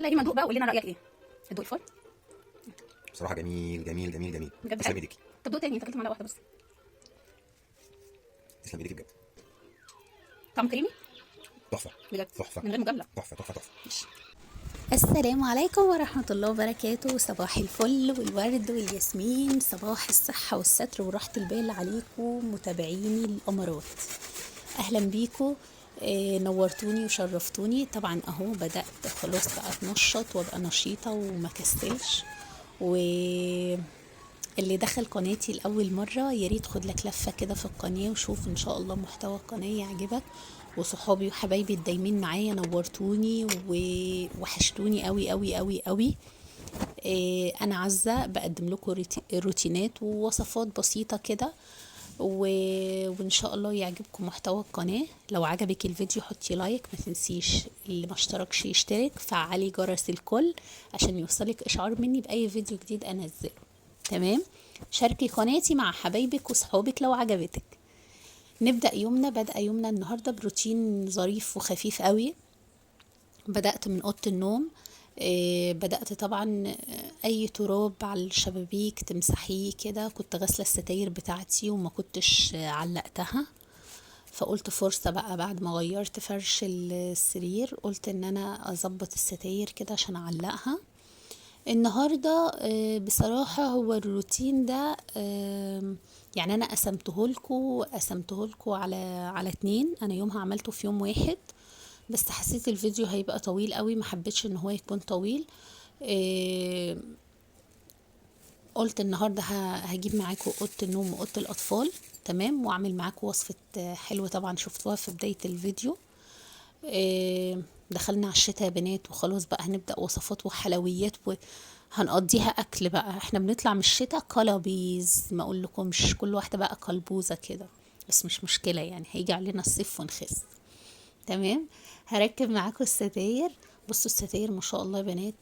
لا هي مندوق بقى، وقول لنا رايك ايه. الدوق الفل بصراحه جميل جميل جميل جميل. بجد تسلم حلو. ايديكي. طب دوق تاني، انت اكلت معلقه واحده بس. تسلم ايديكي بجد. طعم كريمي تحفه. بجد تحفه من غير مجامله. تحفه تحفه تحفه. ماشي. السلام عليكم ورحمة الله وبركاته. صباح الفل والورد والياسمين، صباح الصحة والستر وراحة البال عليكم متابعيني الأمارات. أهلا بيكم. نورتوني وشرفتوني. طبعا أهو بدأت خلاص بقى أتنشط وأبقى نشيطة وما كسلش. واللي دخل قناتي لأول مرة ياريت خد لك لفة كده في القناة وشوف إن شاء الله محتوى القناة يعجبك. وصحابي وحبايبي الدايمين معايا نورتوني ووحشتوني قوي قوي قوي قوي. انا عزة بقدم لكم روتينات ووصفات بسيطة كده وان شاء الله يعجبكم محتوى القناة. لو عجبك الفيديو حطي لايك، ما تنسيش اللي ما اشتركش يشترك، فعلي جرس الكل عشان يوصلك اشعار مني باي فيديو جديد انزله. تمام. شاركي قناتي مع حبايبك وصحابك لو عجبتك. نبدأ يومنا. بدأ يومنا النهاردة بروتين ظريف وخفيف قوي. بدأت من أوضة النوم. بدأت طبعا أي تراب على الشبابيك تمسحيه كده. كنت غاسلة الستاير بتاعتي وما كنتش علقتها، فقلت فرصة بقى بعد ما غيرت فرش السرير قلت ان انا اظبط الستاير كده عشان اعلقها النهاردة. بصراحة هو الروتين ده يعني انا قسمته لكم على 2. انا يومها عملته في يوم واحد، بس حسيت الفيديو هيبقى طويل قوي، ما حبيتش ان هو يكون طويل. قلت النهاردة هجيب معاكم اوضة النوم واوضة الاطفال. تمام. واعمل معاكم وصفة حلوة طبعا شفتوها في بداية الفيديو. دخلنا على الشتاء يا بنات وخلاص بقى هنبدأ وصفات وحلويات وهنقضيها اكل بقى. احنا بنطلع من الشتاء قلبيز، ما اقول لكم مش كل واحدة بقى قلبوزة كده، بس مش مشكلة يعني، هيجي علينا الصيف ونخس. تمام. هركب معاكم الستاير. بصوا الستاير ما شاء الله يا بنات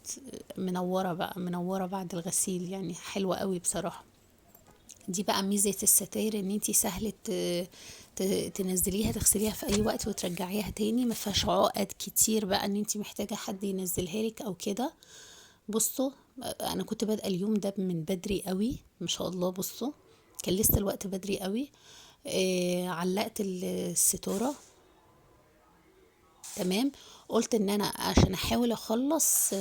منورة بقى، منورة بعد الغسيل، يعني حلوة قوي بصراحة. دي بقى ميزة الستاير ان انتي سهل تنزليها تغسليها في اي وقت وترجعيها تاني، ما فيهاش عقد كتير بقى ان انتي محتاجة حد ينزلها لك او كده. بصوا انا كنت بادئه اليوم ده من بدري قوي ما شاء الله. بصوا كان لسه الوقت بدري قوي. علقت الستارة. تمام. قلت ان انا عشان احاول اخلص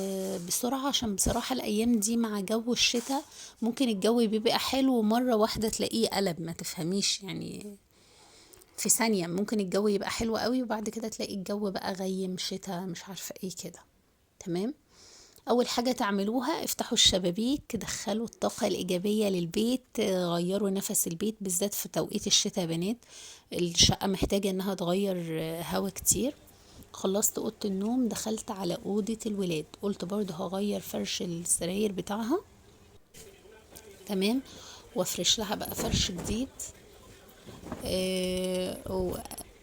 بسرعة، عشان بصراحة الايام دي مع جو الشتاء ممكن الجو بيبقى حلو مرة واحدة تلاقيه قلب، ما تفهميش يعني، في ثانية ممكن الجو يبقى حلو قوي وبعد كده تلاقي الجو بقى غيم شتاء مش عارفة ايه كده. تمام. اول حاجة تعملوها افتحوا الشبابيك، دخلوا الطاقة الايجابية للبيت، غيروا نفس البيت بالذات في توقيت الشتاء يا بنات. الشقة محتاجة انها تغير هوا كتير. خلصت اوضه النوم دخلت على اوضه الولاد، قلت برضه هغير فرش السراير بتاعها. تمام. وافرش لها بقى فرش جديد.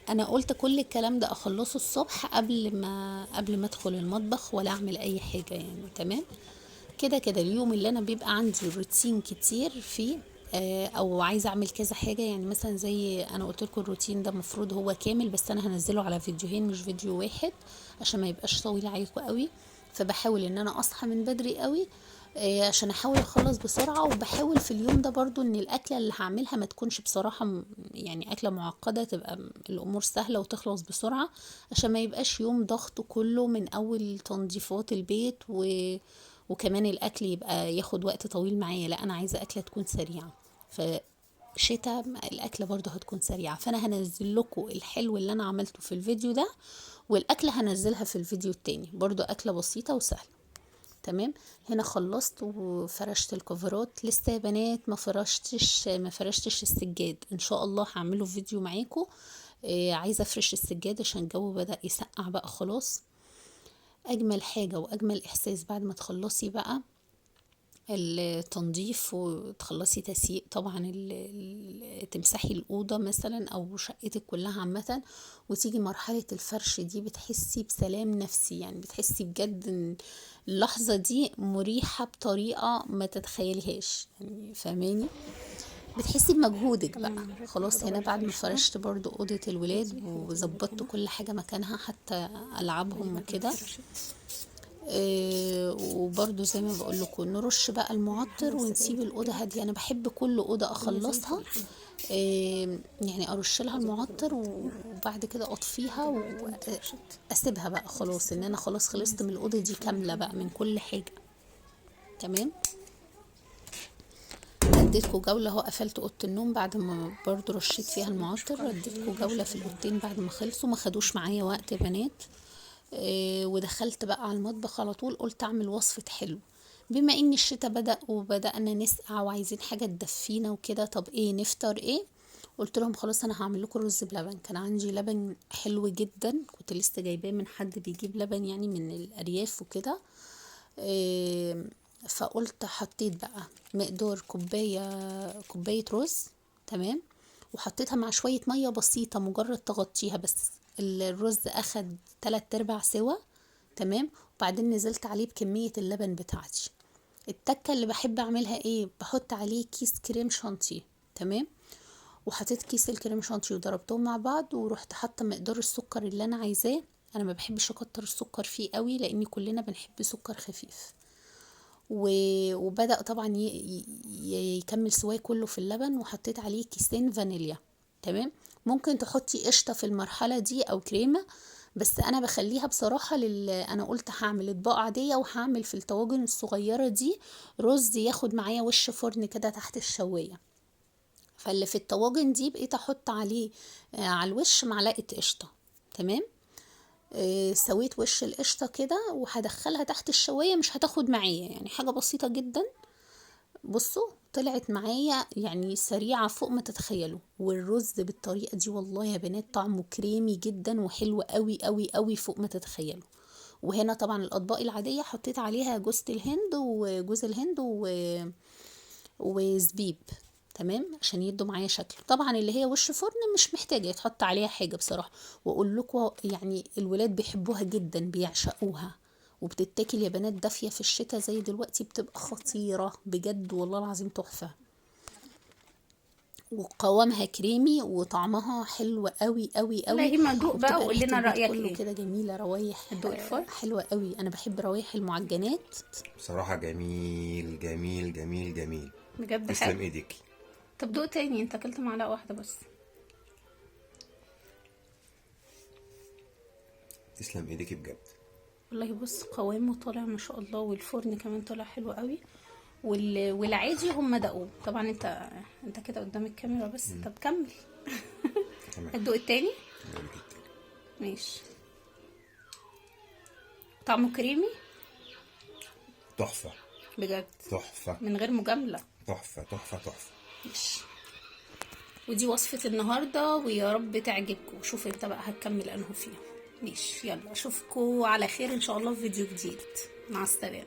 انا قلت كل الكلام ده اخلصه الصبح قبل ما ادخل المطبخ ولا اعمل اي حاجه يعني. تمام. كده كده اليوم اللي انا بيبقى عندي روتين كتير فيه او عايزه اعمل كذا حاجه، يعني مثلا زي انا قلت لكم الروتين ده مفروض هو كامل، بس انا هنزله على فيديوهين مش فيديو واحد عشان ما يبقاش طويل عليكم قوي. فبحاول ان انا اصحى من بدري قوي عشان احاول اخلص بسرعه. وبحاول في اليوم ده برضو ان الاكله اللي هعملها ما تكونش بصراحه يعني اكله معقده، تبقى الامور سهله وتخلص بسرعه، عشان ما يبقاش يوم ضغط كله من اول تنظيفات البيت وكمان الاكل يبقى ياخد وقت طويل معايا. لا انا عايزه اكله تكون سريعه. فشتاء الاكله برضو هتكون سريعه، فانا هنزل لكم الحلو اللي انا عملته في الفيديو ده، والاكله هنزلها في الفيديو التاني برضو، اكله بسيطه وسهله. تمام. هنا خلصت وفرشت الكفرات. لسه يا بنات ما فرشتش السجاد، ان شاء الله هعمله فيديو معاكم. عايزه افرش السجاد عشان الجو بدأ يسقع بقى خلاص. اجمل حاجه واجمل احساس بعد ما تخلصي بقى التنظيف وتخلصي تسييق طبعا تمسحي الأوضة مثلا أو شقتك كلها عامة، وتيجي مرحلة الفرش دي بتحسي بسلام نفسي، يعني بتحسي بجد إن اللحظة دي مريحة بطريقة ما تتخيلهاش، يعني فاهماني، بتحسي بمجهودك بقى خلاص. هنا بعد ما فرشت برضو أوضة الولاد وظبطت كل حاجة مكانها حتى ألعابهم وكده. وبرده زي ما بقول لكم نرش بقى المعطر ونسيب الاوضه هاديه. انا بحب كل اوضه اخلصها يعني ارش لها المعطر وبعد كده اطفيها واسيبها بقى خلاص، ان انا خلاص خلصت من الاوضه دي كامله بقى من كل حاجه. تمام. اديتكم جوله اهو، قفلت اوضه النوم بعد ما برضو رشيت فيها المعطر. اديتكم جوله في الاوضتين بعد ما خلصوا، ما خدوش معايا وقت يا بنات. ودخلت بقى على المطبخ على طول، قلت اعمل وصفه حلو بما ان الشتاء بدأ وبدأنا نسقع وعايزين حاجه تدفينا وكده. طب ايه نفطر ايه؟ قلت لهم خلاص انا هعمل لكم رز بلبن. كان عندي لبن حلو جدا، كنت لسه جايباه من حد بيجيب لبن يعني من الارياف وكده. فقلت حطيت بقى مقدار كوبايه رز. تمام. وحطيتها مع شويه ميه بسيطه مجرد تغطيها بس. الرز اخد 3/4 سوا. تمام. وبعدين نزلت عليه بكميه اللبن بتاعتي. التكه اللي بحب اعملها ايه؟ بحط عليه كيس كريم شانتيه. تمام. وحطيت كيس الكريم شانتيه وضربتهم مع بعض، ورحت حاطه مقدار السكر اللي انا عايزاه. انا ما بحبش اكتر السكر فيه قوي لان كلنا بنحب سكر خفيف. وبدأ طبعا يكمل سواه كله في اللبن، وحطيت عليه كيسين فانيليا. تمام. ممكن تحطي قشطه في المرحله دي او كريمه، بس انا بخليها بصراحه انا قلت هعمل اطباق عاديه وهعمل في الطواجن الصغيره دي رز ياخد معايا وش فرن كده تحت الشوايه. فاللي في الطواجن دي بقيت احط عليه على الوش معلقه قشطه. تمام. سويت وش القشطه كده وهدخلها تحت الشوايه، مش هتاخد معايا يعني حاجه بسيطه جدا. بصوا طلعت معايا يعني سريعه فوق ما تتخيلوا. والرز بالطريقه دي والله يا بنات طعمه كريمي جدا وحلو قوي قوي قوي فوق ما تتخيلوا. وهنا طبعا الاطباق العاديه حطيت عليها جوز الهند وجوز الهند وزبيب. تمام. عشان يدوا معايا شكل. طبعا اللي هي وش فرن مش محتاجه يتحط عليها حاجه بصراحه. واقول لكم يعني الولاد بيحبوها جدا بيعشقوها، وبتتاكل يا بنات دافيه في الشتاء زي دلوقتي بتبقى خطيره بجد والله العظيم تحفه. وقوامها كريمي وطعمها حلو قوي قوي لا قوي. هي مدوق بقى وبتبقى وقول ريحه لنا البيت رايك كله ايه. كده جميله، روايح هتدوق الفرن؟ حلوه قوي. انا بحب روايح المعجنات. بصراحة جميل جميل جميل جميل. بجد تسلم حلو. ايدك. طب دوق تاني، انت اكلت معلقه واحده بس. تسلم ايدك بجد. والله بص قوامه طالع ما شاء الله، والفرن كمان طالع حلو قوي. والعادي هم دقوه طبعا. انت كده قدام الكاميرا بس. طب كمل. تمام. الدوق التاني بقولك التاني. ماشي. طعمه كريمي تحفة بجد تحفة من غير مجامله. تحفة تحفة تحفة. ماشي. ودي وصفة النهاردة ويا رب تعجبكم. شوف انت بقى هتكمل انه فيها. ماشي. يلا اشوفكم على خير ان شاء الله في فيديو جديد. مع السلامة.